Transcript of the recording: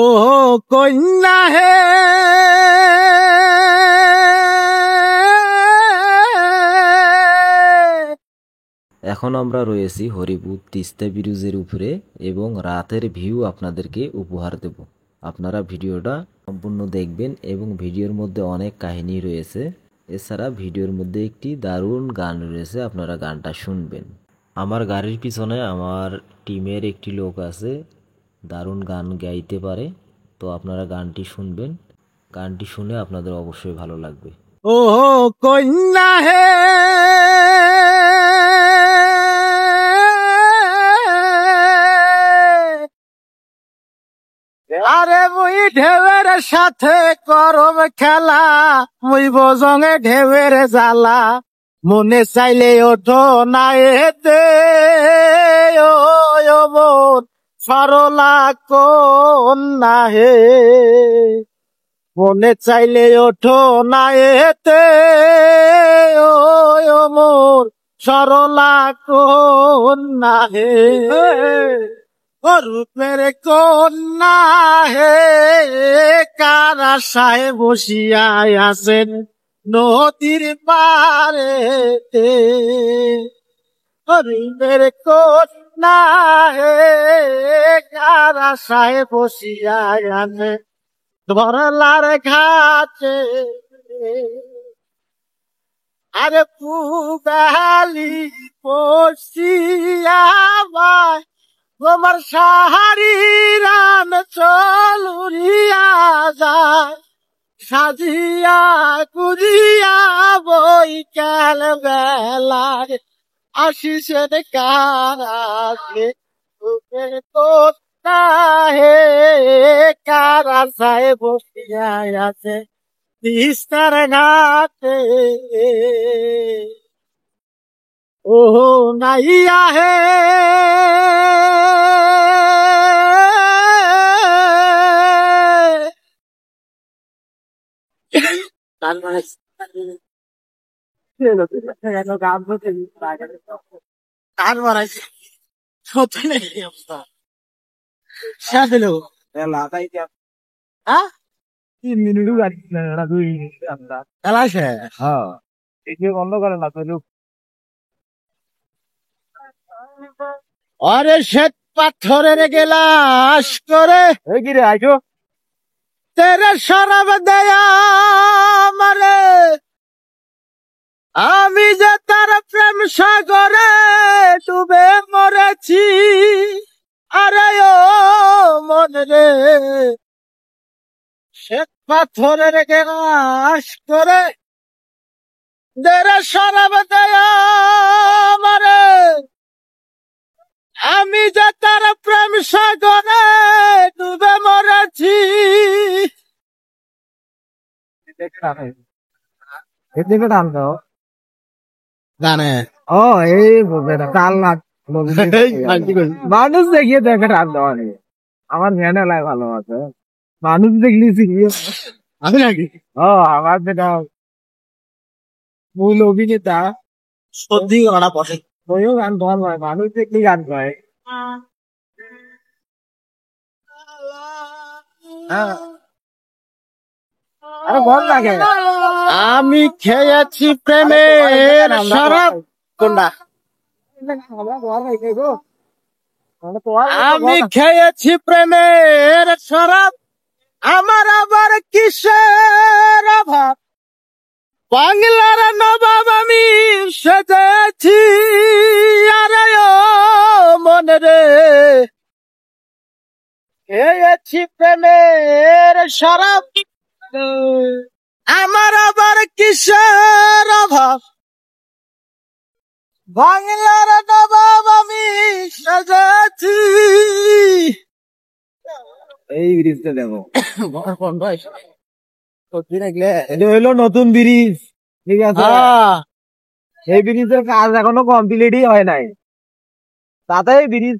ও কন্যা হে এখন আমরা রয়েছি হরিপুর তিস্তা ব্রিজের উপরে এবং রাতের ভিউ আপনাদেরকে উপহার দেব। আপনারা ভিডিওটা সম্পূর্ণ দেখবেন এবং ভিডিওর মধ্যে অনেক কাহিনী রয়েছে। এছাড়া ভিডিওর মধ্যে একটি দারুণ গান রয়েছে, আপনারা গানটা শুনবেন। আমার গাড়ির পিছনে আমার টিমের একটি লোক আছে, দারুণ গান গাইতে পারে। তো আপনারা গানটি শুনবেন, গানটি শুনে আপনাদের অবশ্যই ভালো লাগবে। ও কন্যা হে আরে মুই ঢেউয়ের সাথে করম খেলা, মুই বজঙে ঢেউয়ের জ্বালা, মনে চাইলে ওঠো না এতে ও মন সরলা কন্যা হে, মনে চাইলে ওঠো না এতে ও মোর সরলা কন্যা হে, রূপের কন্যা হে কার আশায় বসিয়া আছেন নদীর পারেতে, রূপের কন্যা হে কার আশায় বসিয়া আছেন ধরলার ঘাটে, আরে পুগালি পশিয়া বাই তোমার সাহারি রান চলুরিয়া যায়, সাজিয়া কুজিয়া বই কেল বেলায় আসিসেন কারাসে, রূপের কন্যা হে কার আশায় বসিয়া আছে তিস্তার ঘাটে, ও নাইয়া হে কার মারাইছে সত্যি নাকি অবস্থা শেষ হলো হ্যাঁ 3 মিনিটও গাড়ি না 2 মিনিট আমরা খেলা শেষ। হ্যাঁ একে বন্ধ করে না তো অরে শ্বেত পাথরের গেলাস করে এই কি রে আইছো তেরে শরাব দেয়া মারে, আমি যে তার প্রেম সাগরে ডুবে মরেছি, আরে ও মন রে শ্বেত পাথরের গেলাস করে তেরে শরাব দেয়া মারে, আমি যে তার প্রেম সাগরে ডুবে মরেছি, এদিকে টান দাও জানে ও এই বলবে না কাল না মানুষ দেখিয়ে দেখে টান দাও আমার মেনে লাই ভালো আছে মানুষ দেখলি শিখিয়ে আমি নাকি ও আমার যেটা মূল অভিনেতা সত্যি করা পছন্দ। ওইও গান বল হয় মানুষ দেখলি গান গায় আরে বল লাগে আমি খেয়েছি প্রেমের শরাব কোনটা, আমি খেয়েছি প্রেমের শরাব, আমার আবার কিসের অভাব, বাংলার নবাব আমি সেজেছি, আরে ও মন রে খেয়েছি প্রেমের শরাব, আমার আবার কিসের অভাব, বাংলার নবাব আমি সেজেছি। এই ব্রিজটা দেখো সত্যি লাগলে এটা হইলো নতুন ব্রিজ ঠিক আছে এই ব্রিজের কাজ এখনো কমপ্লিটই হয় নাই তাতে ব্রিজ